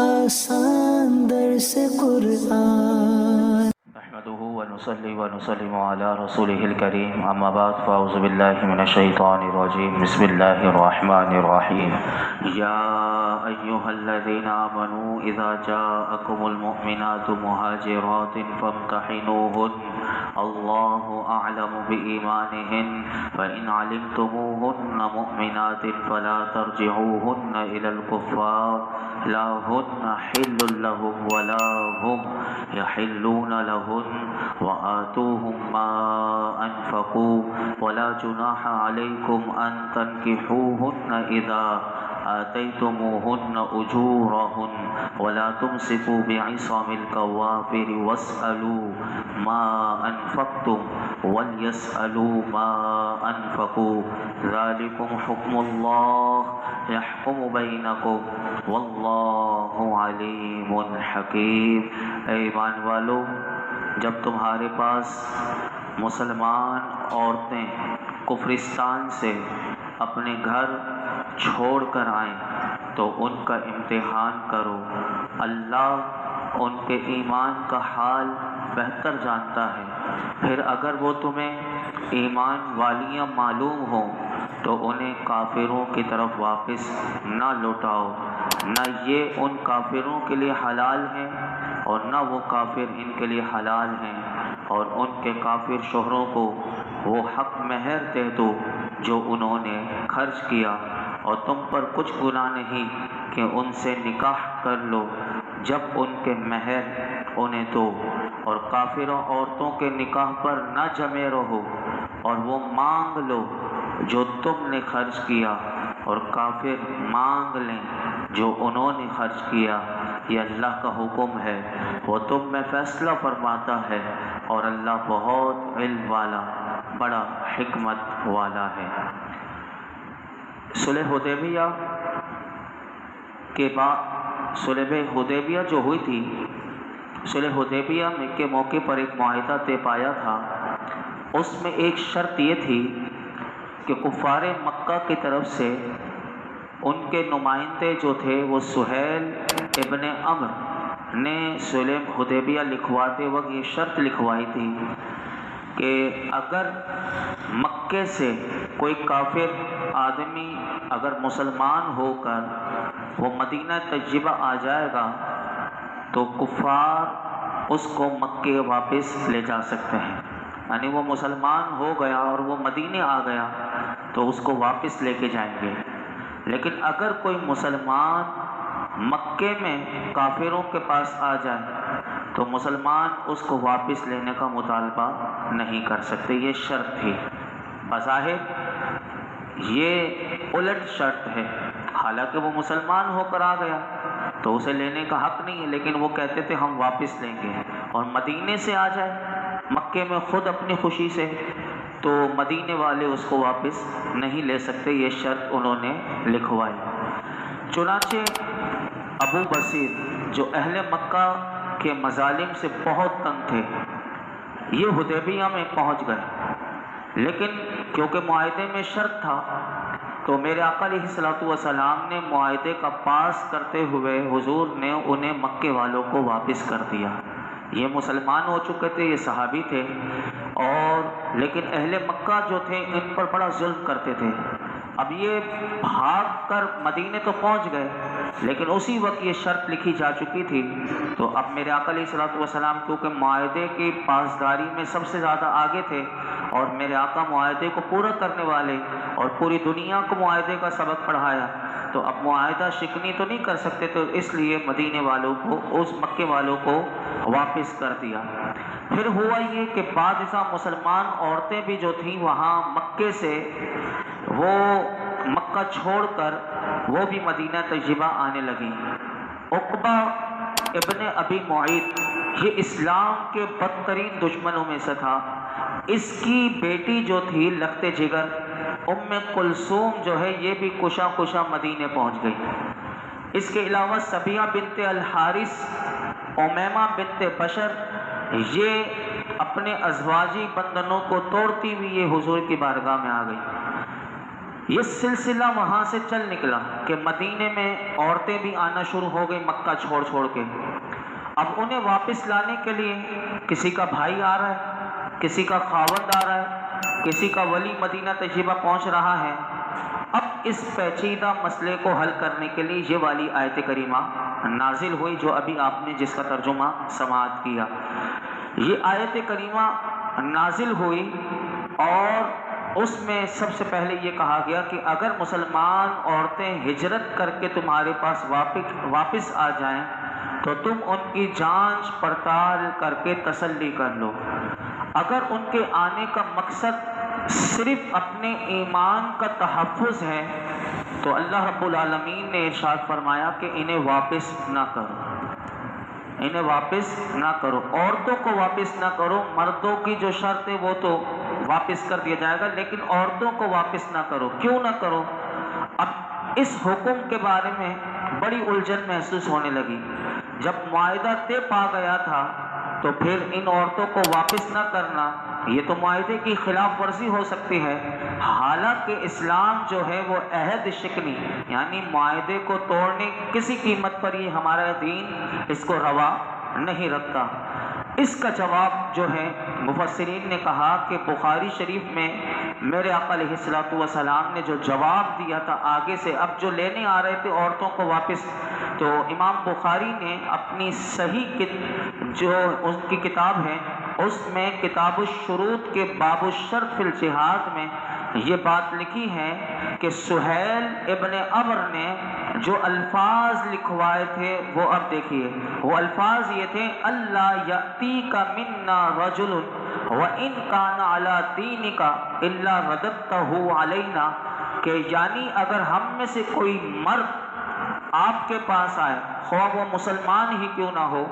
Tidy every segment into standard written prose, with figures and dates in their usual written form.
آسان درس قرآن. نحمده ونصلي ونسلم على رسوله الكريم اما بعد فاعوذ بالله من الشيطان الرجيم بسم الله الرحمن الرحيم يا ايها الذين امنوا اذا جاءكم المؤمنات مهاجرات فامتحنوهن الله اعلم بايمانهن فان علمتموهن مؤمنات فلا ترجعوهن الى الكفار لا هن حل لهم ولا هم يحلون لهن وآتوهم ما أنفقوا ولا جناح عليكم أن تنكحوهن إذا آتيتموهن أجورهن ولا تمسكوا بعصم الكوافر واسألوا ما أنفقتم وليسألوا ما أنفقوا ذلكم حكم الله يحكم بينكم واللہ علیم حکیم. اے ایمان والو، جب تمہارے پاس مسلمان عورتیں کفرستان سے اپنے گھر چھوڑ کر آئیں تو ان کا امتحان کرو. اللہ ان کے ایمان کا حال بہتر جانتا ہے. پھر اگر وہ تمہیں ایمان والیاں معلوم ہوں تو انہیں کافروں کی طرف واپس نہ لوٹاؤ، نہ یہ ان کافروں کے لیے حلال ہیں اور نہ وہ کافر ان کے لیے حلال ہیں، اور ان کے کافر شوہروں کو وہ حق مہر دے دو جو انہوں نے خرچ کیا، اور تم پر کچھ گناہ نہیں کہ ان سے نکاح کر لو جب ان کے مہر انہیں دو، اور کافروں عورتوں کے نکاح پر نہ جمے رہو، اور وہ مانگ لو جو تم نے خرچ کیا اور کافر مانگ لیں جو انہوں نے خرچ کیا. یہ اللہ کا حکم ہے، وہ تم میں فیصلہ فرماتا ہے، اور اللہ بہت علم والا بڑا حکمت والا ہے. صلح حدیبیہ کے بعد صلح حدیبیہ جو ہوئی تھی، صلح حدیبیہ کے موقع پر ایک معاہدہ طے پایا تھا. اس میں ایک شرط یہ تھی کہ کفار مکہ کی طرف سے ان کے نمائندے جو تھے وہ سہیل ابن عمر نے صلح حدیبیہ لکھواتے وقت یہ شرط لکھوائی تھی کہ اگر مکے سے کوئی کافر آدمی اگر مسلمان ہو کر وہ مدینہ طیبہ آ جائے گا تو کفار اس کو مکے واپس لے جا سکتے ہیں. یعنی وہ مسلمان ہو گیا اور وہ مدینے آ گیا تو اس کو واپس لے کے جائیں گے، لیکن اگر کوئی مسلمان مکے میں کافروں کے پاس آ جائے تو مسلمان اس کو واپس لینے کا مطالبہ نہیں کر سکتے. یہ شرط تھی. بظاہر یہ الٹ شرط ہے، حالانکہ وہ مسلمان ہو کر آ گیا تو اسے لینے کا حق نہیں ہے، لیکن وہ کہتے تھے ہم واپس لیں گے. اور مدینے سے آ جائے مکے میں خود اپنی خوشی سے تو مدینے والے اس کو واپس نہیں لے سکتے. یہ شرط انہوں نے لکھوائی. چنانچہ ابو بصیر جو اہل مکہ کے مظالم سے بہت تنگ تھے یہ حدیبیہ میں پہنچ گئے، لیکن کیونکہ معاہدے میں شرط تھا تو میرے آقا علیہ الصلوۃ والسلام نے معاہدے کا پاس کرتے ہوئے حضور نے انہیں مکے والوں کو واپس کر دیا. یہ مسلمان ہو چکے تھے، یہ صحابی تھے، اور لیکن اہل مکہ جو تھے ان پر بڑا ظلم کرتے تھے. اب یہ بھاگ کر مدینے تو پہنچ گئے لیکن اسی وقت یہ شرط لکھی جا چکی تھی. تو اب میرے آقا علیہ الصلوۃ والسلام کیونکہ معاہدے کی پاسداری میں سب سے زیادہ آگے تھے اور میرے آقا معاہدے کو پورا کرنے والے اور پوری دنیا کو معاہدے کا سبق پڑھایا، تو اب معاہدہ شکنی تو نہیں کر سکتے، تو اس لیے مدینے والوں کو اس مکے والوں کو واپس کر دیا. پھر ہوا یہ کہ بعض مسلمان عورتیں بھی جو تھیں وہاں مکے سے وہ مکہ چھوڑ کر وہ بھی مدینہ طیبہ آنے لگیں. عقبہ ابن ابی معیط یہ اسلام کے بدترین دشمنوں میں سے تھا. اس کی بیٹی جو تھی لخت جگر ام کلثوم جو ہے یہ بھی کشا مدینے پہنچ گئی. اس کے علاوہ سبیہ بنت الحارث، امیمہ بنت بشر یہ اپنے ازواجی بندھنوں کو توڑتی ہوئی یہ حضور کی بارگاہ میں آ گئی. یہ سلسلہ وہاں سے چل نکلا کہ مدینے میں عورتیں بھی آنا شروع ہو گئی مکہ چھوڑ چھوڑ کے۔ اب انہیں واپس لانے کے لیے کسی کا بھائی آ رہا ہے، کسی کا خاوند آ رہا ہے، کسی کا ولی مدینہ طیبہ پہنچ رہا ہے۔ اب اس پیچیدہ مسئلے کو حل کرنے کے لیے یہ والی آیت کریمہ نازل ہوئی جو ابھی آپ نے جس کا ترجمہ سماعت کیا۔ یہ آیت کریمہ نازل ہوئی اور اس میں سب سے پہلے یہ کہا گیا کہ اگر مسلمان عورتیں ہجرت کر کے تمہارے پاس واپس آ جائیں تو تم ان کی جانچ پڑتال کر کے تسلی کر لو۔ اگر ان کے آنے کا مقصد صرف اپنے ایمان کا تحفظ ہے تو اللہ رب العالمین نے ارشاد فرمایا کہ انہیں واپس نہ کرو، انہیں واپس نہ کرو، عورتوں کو واپس نہ کرو۔ مردوں کی جو شرط ہے وہ تو واپس کر دیا جائے گا، لیکن عورتوں کو واپس نہ کرو۔ کیوں نہ کرو؟ اب اس حکم کے بارے میں بڑی الجھن محسوس ہونے لگی۔ جب معاہدہ طے پا گیا تھا تو پھر ان عورتوں کو واپس نہ کرنا یہ تو معاہدے کی خلاف ورزی ہو سکتی ہے، حالانکہ اسلام جو ہے وہ عہد شکنی یعنی معاہدے کو توڑنے کسی قیمت پر یہ ہمارا دین اس کو روا نہیں رکھتا۔ اس کا جواب جو ہے مفسرین نے کہا کہ بخاری شریف میں میرے آقا علیہ الصلوۃ والسلام نے جو جواب دیا تھا آگے سے، اب جو لینے آ رہے تھے عورتوں کو واپس، تو امام بخاری نے اپنی صحیح جو ان کی کتاب ہے اس میں کتاب الشروط کے باب الشرط فی الجہاد میں یہ بات لکھی ہے کہ سہیل ابن عمرو نے جو الفاظ لکھوائے تھے وہ اب دیکھیے، وہ الفاظ یہ تھے اللہ یأتیک منا رجل وَإِن كَانَ عَلَى دِينِكَ إِلَّا رَدَدْتَهُ عَلَيْنَا، کہ یعنی اگر ہم میں سے کوئی مرد آپ کے پاس آئے خواہ وہ مسلمان ہی کیوں نہ ہو،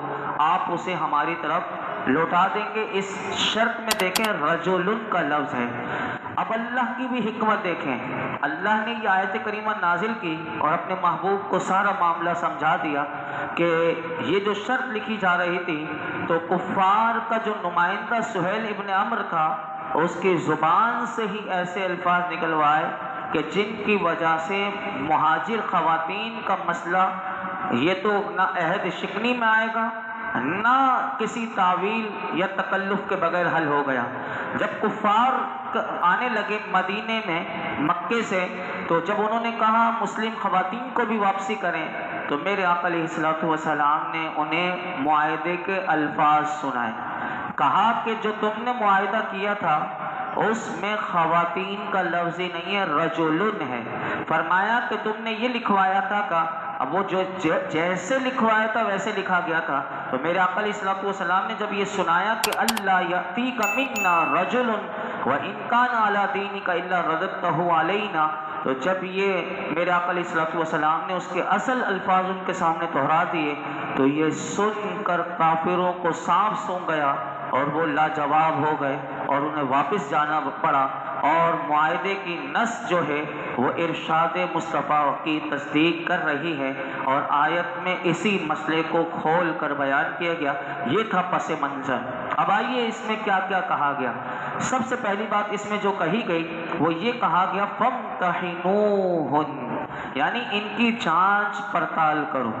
آپ اسے ہماری طرف لوٹا دیں گے۔ اس شرط میں دیکھیں رجل کا لفظ ہے۔ اب اللہ کی بھی حکمت دیکھیں، اللہ نے یہ آیت کریمہ نازل کی اور اپنے محبوب کو سارا معاملہ سمجھا دیا کہ یہ جو شرط لکھی جا رہی تھی تو کفار کا جو نمائندہ سہیل ابن عمرو تھا اس کی زبان سے ہی ایسے الفاظ نکلوائے کہ جن کی وجہ سے مہاجر خواتین کا مسئلہ یہ تو نہ عہد شکنی میں آئے گا نہ کسی تعویل یا تکلف کے بغیر حل ہو گیا۔ جب کفار آنے لگے مدینے میں مکے سے تو جب انہوں نے کہا مسلم خواتین کو بھی واپسی کریں تو میرے آقا علیہ الصلوۃ والسلام نے انہیں معاہدے کے الفاظ سنائے، کہا کہ جو تم نے معاہدہ کیا تھا اس میں خواتین کا لفظ ہی نہیں ہے، رجلن ہے۔ فرمایا کہ تم نے یہ لکھوایا تھا کا، اب وہ جو جیسے لکھوایا تھا ویسے لکھا گیا تھا۔ تو میرے آقا علیہ الصلوۃ والسلام نے جب یہ سنایا کہ اللہ یأتیک منا رجل وَإِن كَانَ عَلَى دِينِكَ إِلَّا رَدَدْتَهُ عَلَيْنَا، تو جب یہ میرے آقا علیہ الصلوۃ والسلام نے اس کے اصل الفاظ ان کے سامنے دہرا دیے تو یہ سن کر کافروں کو سانپ سونگھ گیا اور وہ لاجواب ہو گئے اور انہیں واپس جانا پڑا۔ اور معاہدے کی نص جو ہے وہ ارشاد مصطفیٰ کی تصدیق کر رہی ہے اور آیت میں اسی مسئلے کو کھول کر بیان کیا گیا۔ یہ تھا پس منظر۔ اب آئیے اس میں کیا کیا کہا گیا۔ سب سے پہلی بات اس میں جو کہی گئی وہ یہ کہا گیا فَامْتَحِنُوهُنَّ، یعنی ان کی جانچ پڑتال کرو۔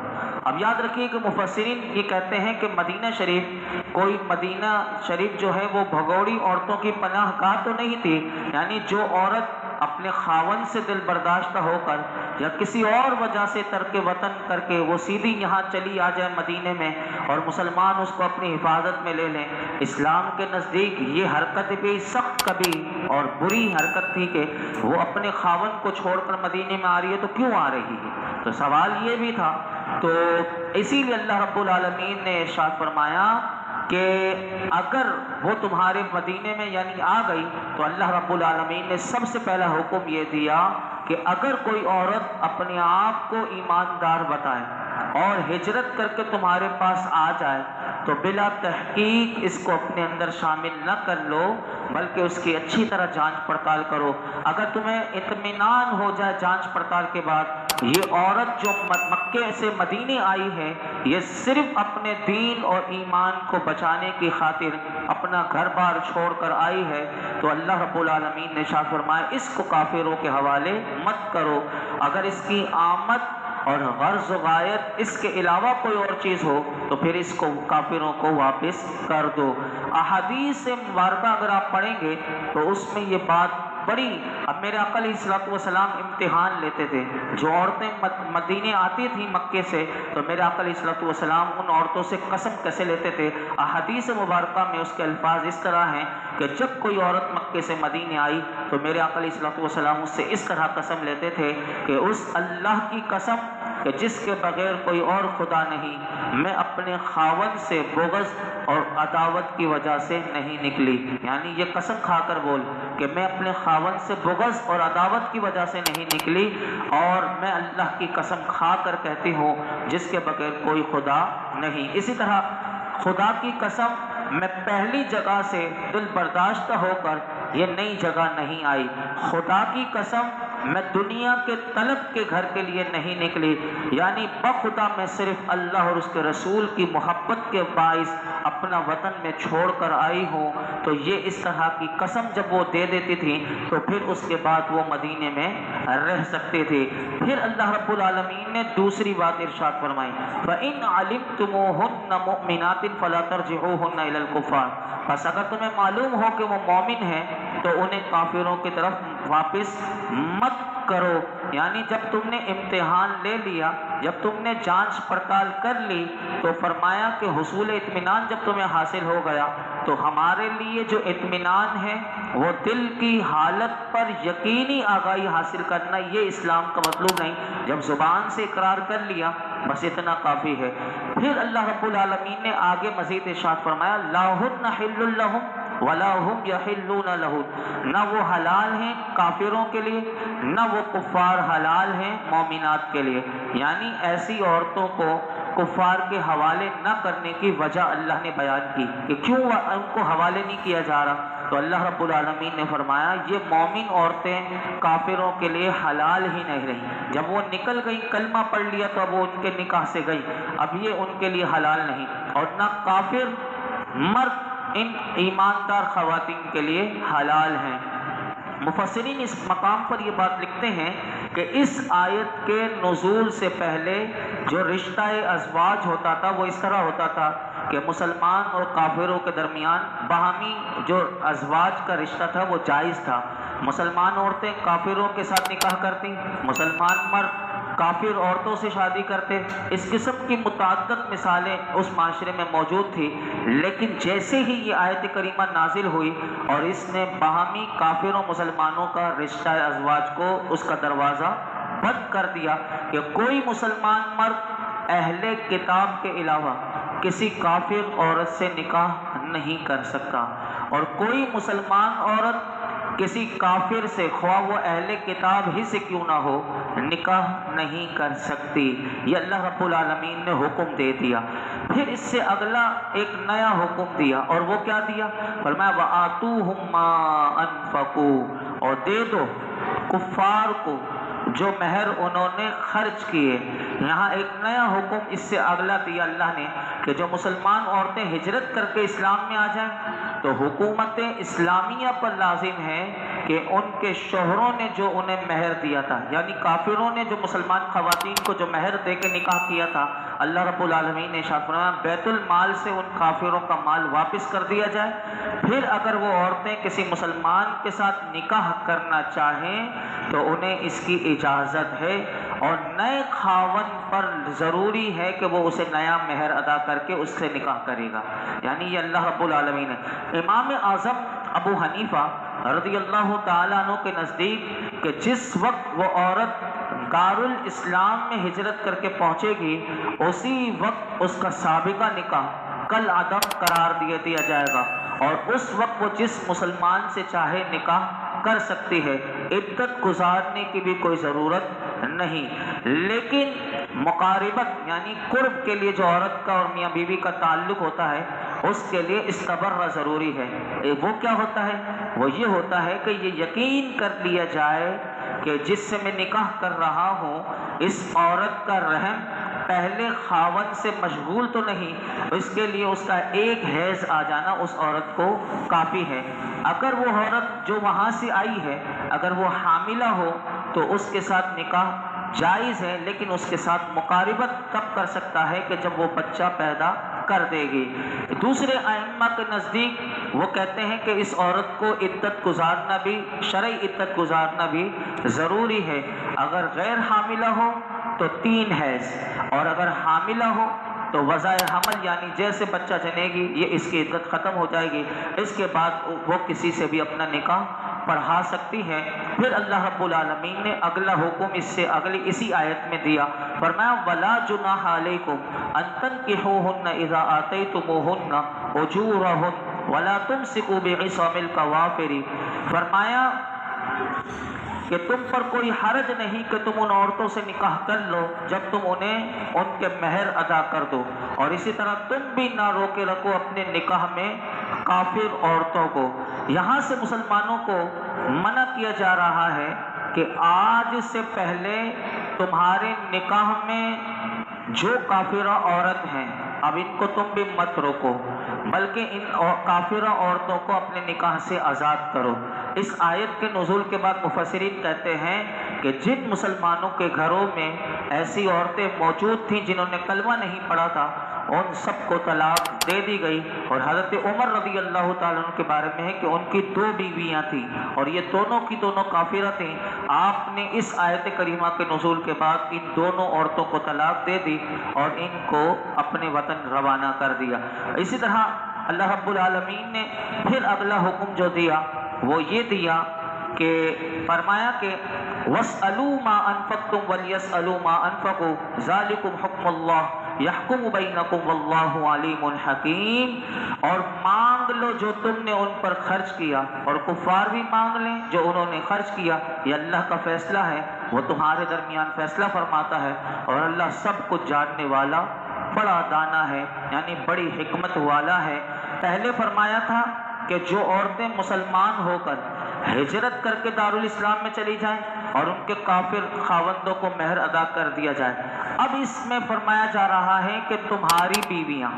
اب یاد رکھیے کہ مفسرین یہ کہتے ہیں کہ مدینہ شریف جو ہے وہ بھگوڑی عورتوں کی پناہ گاہ تو نہیں تھی، یعنی جو عورت اپنے خاوند سے دل برداشتہ ہو کر یا کسی اور وجہ سے ترک وطن کر کے وہ سیدھی یہاں چلی آ جائے مدینے میں اور مسلمان اس کو اپنی حفاظت میں لے لیں، اسلام کے نزدیک یہ حرکت بھی سخت کبھی اور بری حرکت تھی کہ وہ اپنے خاوند کو چھوڑ کر مدینے میں آ رہی ہے تو کیوں آ رہی ہے۔ تو سوال یہ بھی تھا، تو اسی لیے اللہ رب العالمین نے ارشاد فرمایا کہ اگر وہ تمہارے مدینے میں یعنی آ گئی تو اللہ رب العالمین نے سب سے پہلا حکم یہ دیا کہ اگر کوئی عورت اپنے آپ کو ایماندار بتائے اور ہجرت کر کے تمہارے پاس آ جائے تو بلا تحقیق اس کو اپنے اندر شامل نہ کر لو بلکہ اس کی اچھی طرح جانچ پڑتال کرو۔ اگر تمہیں اطمینان ہو جائے جانچ پڑتال کے بعد یہ عورت جو مکہ مکے سے مدینے آئی ہے یہ صرف اپنے دین اور ایمان کو بچانے کی خاطر اپنا گھر بار چھوڑ کر آئی ہے، تو اللہ رب العالمین نے ارشاد فرمایا اس کو کافروں کے حوالے مت کرو۔ اگر اس کی آمد اور غرض و غایت اس کے علاوہ کوئی اور چیز ہو تو پھر اس کو کافروں کو واپس کر دو۔ احادیث مبارکہ اگر آپ پڑھیں گے تو اس میں یہ بات بڑی، اب میرے آقا علیہ الصلوۃ والسلام امتحان لیتے تھے، جو عورتیں مدینے آتی تھیں مکے سے تو میرے آقا علیہ الصلوۃ والسلام ان عورتوں سے قسم کیسے لیتے تھے۔ احادیث مبارکہ میں اس کے الفاظ اس طرح ہیں کہ جب کوئی عورت مکے سے مدینے آئی تو میرے آقا علیہ الصلوۃ والسلام اس سے اس طرح قسم لیتے تھے کہ اس اللہ کی قسم کہ جس کے بغیر کوئی اور خدا نہیں، میں اپنے خاوند سے بغض اور عداوت کی وجہ سے نہیں نکلی، یعنی یہ قسم کھا کر بول کہ میں اپنے خاوند سے بغض اور عداوت کی وجہ سے نہیں نکلی، اور میں اللہ کی قسم کھا کر کہتی ہوں جس کے بغیر کوئی خدا نہیں۔ اسی طرح خدا کی قسم میں پہلی جگہ سے دل برداشتہ ہو کر یہ نئی جگہ نہیں آئی، خدا کی قسم میں دنیا کے طلب کے گھر کے لیے نہیں نکلی، یعنی بخدا میں صرف اللہ اور اس کے رسول کی محبت کے باعث اپنا وطن میں چھوڑ کر آئی ہوں۔ تو یہ اس طرح کی قسم جب وہ دے دیتی تھی تو پھر اس کے بعد وہ مدینے میں رہ سکتے تھے۔ پھر اللہ رب العالمین نے دوسری بات ارشاد فرمائی فَإِنْ عَلِمْتُمُوهُنَّ مُؤْمِنَاتٍ فَلَا تَرْجِعُوهُنَّ إِلَى الْكُفَّارِ، بس اگر تمہیں معلوم ہو کہ وہ مومن ہیں تو انہیں کافروں کی طرف واپس مت کرو، یعنی جب تم نے امتحان لے لیا، جب تم نے جانچ پڑتال کر لی تو فرمایا کہ حصول اطمینان جب تمہیں حاصل ہو گیا تو ہمارے لیے جو اطمینان ہے وہ دل کی حالت پر یقینی آگاہی حاصل کرنا، یہ اسلام کا مطلوب نہیں، جب زبان سے اقرار کر لیا بس اتنا کافی ہے۔ پھر اللہ رب العالمین نے آگے مزید ارشاد فرمایا لا ہن حل لہم ولا ہم یحلون لہن، نہ وہ حلال ہیں کافروں کے لیے نہ وہ کفار حلال ہیں مومنات کے لیے، یعنی ایسی عورتوں کو کفار کے حوالے نہ کرنے کی وجہ اللہ نے بیان کی کہ کیوں ان کو حوالے نہیں کیا جا رہا، تو اللہ رب العالمین نے فرمایا یہ مومن عورتیں کافروں کے لیے حلال ہی نہیں رہیں، جب وہ نکل گئی کلمہ پڑھ لیا تو اب وہ ان کے نکاح سے گئی، اب یہ ان کے لیے حلال نہیں، اور نہ کافر مرد ان ایماندار خواتین کے لیے حلال ہیں۔ مفسرین اس مقام پر یہ بات لکھتے ہیں کہ اس آیت کے نزول سے پہلے جو رشتہ ازواج ہوتا تھا وہ اس طرح ہوتا تھا کہ مسلمان اور کافروں کے درمیان باہمی جو ازواج کا رشتہ تھا وہ جائز تھا، مسلمان عورتیں کافروں کے ساتھ نکاح کرتی، مسلمان مرد کافر عورتوں سے شادی کرتے، اس قسم کی متعدد مثالیں اس معاشرے میں موجود تھی، لیکن جیسے ہی یہ آیت کریمہ نازل ہوئی اور اس نے باہمی کافروں مسلمانوں کا رشتہ ازواج کو اس کا دروازہ بند کر دیا کہ کوئی مسلمان مرد اہل کتاب کے علاوہ کسی کافر عورت سے نکاح نہیں کر سکتا، اور کوئی مسلمان عورت کسی کافر سے خواہ وہ اہل کتاب ہی سے کیوں نہ ہو نکاح نہیں کر سکتی، یہ اللہ رب العالمین نے حکم دے دیا۔ پھر اس سے اگلا ایک نیا حکم دیا، اور وہ کیا دیا؟ فرمایا وَآتُوهُمْ مَا أَنفَقُوا، اور دے دو کفار کو جو مہر انہوں نے خرچ کیے۔ یہاں ایک نیا حکم اس سے اگلا دیا اللہ نے کہ جو مسلمان عورتیں ہجرت کر کے اسلام میں آ جائیں تو حکومت اسلامیہ پر لازم ہے کہ ان کے شوہروں نے جو انہیں مہر دیا تھا، یعنی کافروں نے جو مسلمان خواتین کو جو مہر دے کے نکاح کیا تھا، اللہ رب العالمین نے ارشاد فرمایا بیت المال سے ان کافروں کا مال واپس کر دیا جائے۔ پھر اگر وہ عورتیں کسی مسلمان کے ساتھ نکاح کرنا چاہیں تو انہیں اس کی اجازت ہے، اور نئے خاوند پر ضروری ہے کہ وہ اسے نیا مہر ادا کر کے اس سے نکاح کرے گا، یعنی یہ اللہ رب العالمین ہے۔ امام اعظم ابو حنیفہ رضی اللہ تعالیٰ عنہ کے نزدیک کہ جس وقت وہ عورت دارالاسلام میں ہجرت کر کے پہنچے گی اسی وقت اس کا سابقہ نکاح کل عدم قرار دیا جائے گا، اور اس وقت وہ جس مسلمان سے چاہے نکاح کر سکتی ہے، عدت گزارنے کی بھی کوئی ضرورت نہیں۔ لیکن مقاربت یعنی قرب کے لیے جو عورت کا اور میاں بیوی کا تعلق ہوتا ہے اس کے لیے استبرہ ضروری ہے۔ وہ کیا ہوتا ہے؟ وہ یہ ہوتا ہے کہ یہ یقین کر لیا جائے کہ جس سے میں نکاح کر رہا ہوں اس عورت کا رحم پہلے خاوند سے مشغول تو نہیں، اس کے لیے اس کا ایک حیض آ جانا اس عورت کو کافی ہے۔ اگر وہ عورت جو وہاں سے آئی ہے اگر وہ حاملہ ہو تو اس کے ساتھ نکاح جائز ہے، لیکن اس کے ساتھ مقاربت تب کر سکتا ہے کہ جب وہ بچہ پیدا کر دے گی۔ دوسرے ائمہ کے نزدیک وہ کہتے ہیں کہ اس عورت کو عدت گزارنا بھی، شرعی عدت گزارنا بھی ضروری ہے۔ اگر غیر حاملہ ہو تو 3 حیض، اور اگر حاملہ ہو تو وضع حمل یعنی جیسے بچہ جنے گی یہ اس کی عدت ختم ہو جائے گی، اس کے بعد وہ کسی سے بھی اپنا نکاح پڑھا سکتی ہے۔ پھر اللہ رب العالمین نے اگلا حکم اس سے اسی آیت میں دیا، فرمایا وَلَا جُنَاحَ عَلَيْكُمْ أَن تَنكِحُوهُنَّ إِذَا آتَيْتُمُوهُنَّ أُجُورَهُنَّ وَلَا تُمْسِكُوا بِعِصَمِ الْكَوَافِرِ، فرمایا کہ تم پر کوئی حرج نہیں کہ تم ان عورتوں سے نکاح کر لو جب تم انہیں ان کے مہر ادا کر دو، اور اسی طرح تم بھی نہ روکے رکھو اپنے نکاح میں کافر عورتوں کو۔ یہاں سے مسلمانوں کو منع کیا جا رہا ہے کہ آج سے پہلے تمہارے نکاح میں جو کافرہ عورت ہیں اب ان کو تم بھی مت روکو، بلکہ ان کافرہ عورتوں کو اپنے نکاح سے آزاد کرو۔ اس آیت کے نزول کے بعد مفسرین کہتے ہیں کہ جن مسلمانوں کے گھروں میں ایسی عورتیں موجود تھیں جنہوں نے کلمہ نہیں پڑھا تھا ان سب کو طلاق دے دی گئی، اور حضرت عمر رضی اللہ تعالیٰ عنہ کے بارے میں ہے کہ ان کی 2 بیویاں تھیں اور یہ دونوں کی دونوں کافرہ تھیں۔ آپ نے اس آیت کریمہ کے نزول کے بعد ان دونوں عورتوں کو طلاق دے دی اور ان کو اپنے وطن روانہ کر دیا۔ اسی طرح اللہ رب العالمین نے پھر اگلا حکم جو دیا وہ یہ دیا کہ فرمایا کہ وَاسْأَلُوا مَا أَنفَقْتُمْ وَلْيَسْأَلُوا مَا أَنفَقُوا ذَلِكُمْ حُکْمُ اللَّهِ يَحْكُمُ بَيْنَكُمْ وَاللَّهُ عَلِيمٌ حَكِيمٌ، اور مانگ لو جو تم نے ان پر خرچ کیا، اور کفار بھی مانگ لیں جو انہوں نے خرچ کیا، یہ اللہ کا فیصلہ ہے، وہ تمہارے درمیان فیصلہ فرماتا ہے، اور اللہ سب کچھ جاننے والا بڑا دانا ہے، یعنی بڑی حکمت والا ہے۔ پہلے فرمایا تھا کہ جو عورتیں مسلمان ہو کر ہجرت کر کے دارالاسلام میں چلی جائیں اور ان کے کافر خاوندوں کو مہر ادا کر دیا جائے، اب اس میں فرمایا جا رہا ہے کہ تمہاری بیویاں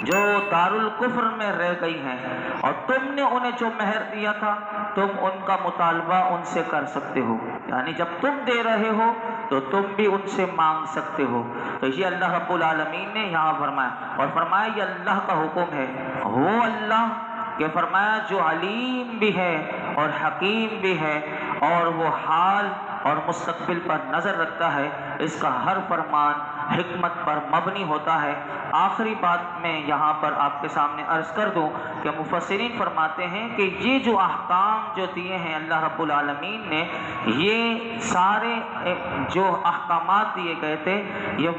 جو دارالکفر میں رہ گئی ہیں اور تم نے انہیں جو مہر دیا تھا تم ان کا مطالبہ ان سے کر سکتے ہو، یعنی جب تم دے رہے ہو تو تم بھی ان سے مانگ سکتے ہو۔ تو یہ اللہ رب العالمین نے یہاں فرمایا، اور فرمایا یہ اللہ کا حکم ہے، وہ اللہ کہ فرمایا جو علیم بھی ہے اور حکیم بھی ہے اور وہ حال اور مستقبل پر نظر رکھتا ہے، اس کا ہر فرمان حکمت پر مبنی ہوتا ہے۔ آخری بات میں یہاں پر آپ کے سامنے عرض کر دوں کہ مفسرین فرماتے ہیں کہ یہ جو احکام جو دیے ہیں اللہ رب العالمین نے، یہ سارے جو احکامات دیے گئے تھے یہ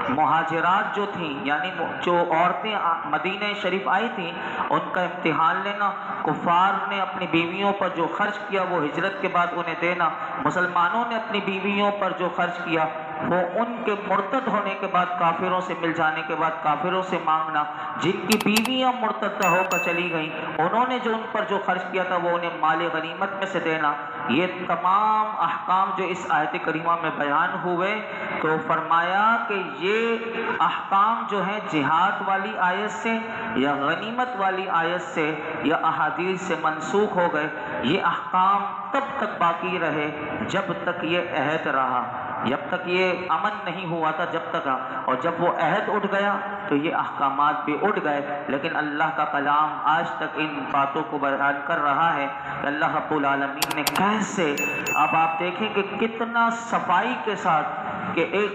مہاجرات جو تھیں، یعنی جو عورتیں مدینہ شریف آئی تھیں ان کا امتحان لینا، کفار نے اپنی بیویوں پر جو خرچ کیا وہ ہجرت کے بعد انہیں دینا، مسلمانوں نے اپنی بیویوں پر جو خرچ کیا وہ ان کے مرتد ہونے کے بعد کافروں سے مل جانے کے بعد کافروں سے مانگنا، جن کی بیویاں مرتدہ ہو کر چلی گئیں انہوں نے جو ان پر جو خرچ کیا تھا وہ انہیں مال غنیمت میں سے دینا، یہ تمام احکام جو اس آیت کریمہ میں بیان ہوئے تو فرمایا کہ یہ احکام جو ہیں جہاد والی آیت سے یا غنیمت والی آیت سے یا احادیث سے منسوخ ہو گئے۔ یہ احکام تب تک باقی رہے جب تک یہ عہد رہا، جب تک یہ امن نہیں ہوا تھا جب تک، اور جب وہ عہد اٹھ گیا تو یہ احکامات بھی اٹھ گئے۔ لیکن اللہ کا کلام آج تک ان باتوں کو بیان کر رہا ہے کہ اللہ رب العالمین نے کیسے، اب آپ دیکھیں کہ کتنا صفائی کے ساتھ کہ ایک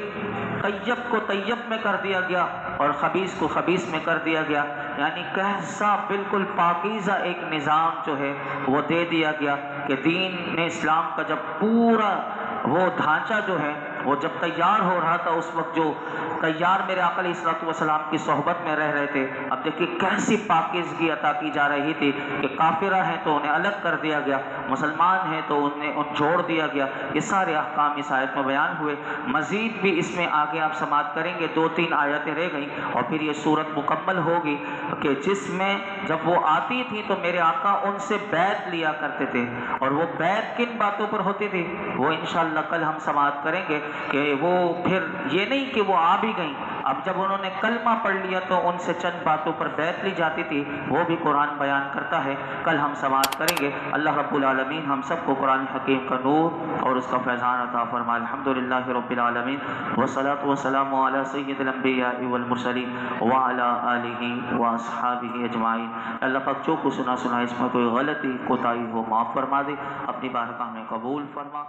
طیب کو طیب میں کر دیا گیا اور خبیث کو خبیث میں کر دیا گیا، یعنی کیسا بالکل پاکیزہ ایک نظام جو ہے وہ دے دیا گیا کہ دین اسلام کا جب پورا وہ ڈھانچہ جو ہے وہ جب تیار ہو رہا تھا اس وقت جو تیار میرے آقا علیہ الصلوۃ والسلام کی صحبت میں رہ رہے تھے، اب دیکھیے کیسی پاکیزگی عطا کی جا رہی تھی کہ کافرہ ہیں تو انہیں الگ کر دیا گیا، مسلمان ہیں تو انہیں چھوڑ دیا گیا۔ یہ سارے احکام اس آیت میں بیان ہوئے، مزید بھی اس میں آگے آپ سماعت کریں گے، 2-3 آیتیں رہ گئیں اور پھر یہ صورت مکمل ہوگی کہ جس میں جب وہ آتی تھی تو میرے آقا ان سے بیعت لیا کرتے تھے، اور وہ بیعت کن باتوں پر ہوتی تھی وہ انشاءاللہ کل ہم سماعت کریں گے۔ کہ وہ پھر یہ نہیں کہ وہ آ بھی گئیں، اب جب انہوں نے کلمہ پڑھ لیا تو ان سے چند باتوں پر بیعت لی جاتی تھی، وہ بھی قرآن بیان کرتا ہے۔ کل ہم سماعت کریں گے۔ اللہ رب العالمین ہم سب کو قرآن حکیم کا نور اور اس کا فیضان عطا فرمائے۔ الحمدللہ رب العالمین والصلاة والسلام علی سید الانبیاء والمرسلین وعلی آلہ واصحابہ اجمعین۔ اللہ پاک جو کو سنا اس میں کوئی غلطی کوتاہی ہو معاف فرما دے، اپنی بارگاہ میں قبول فرما۔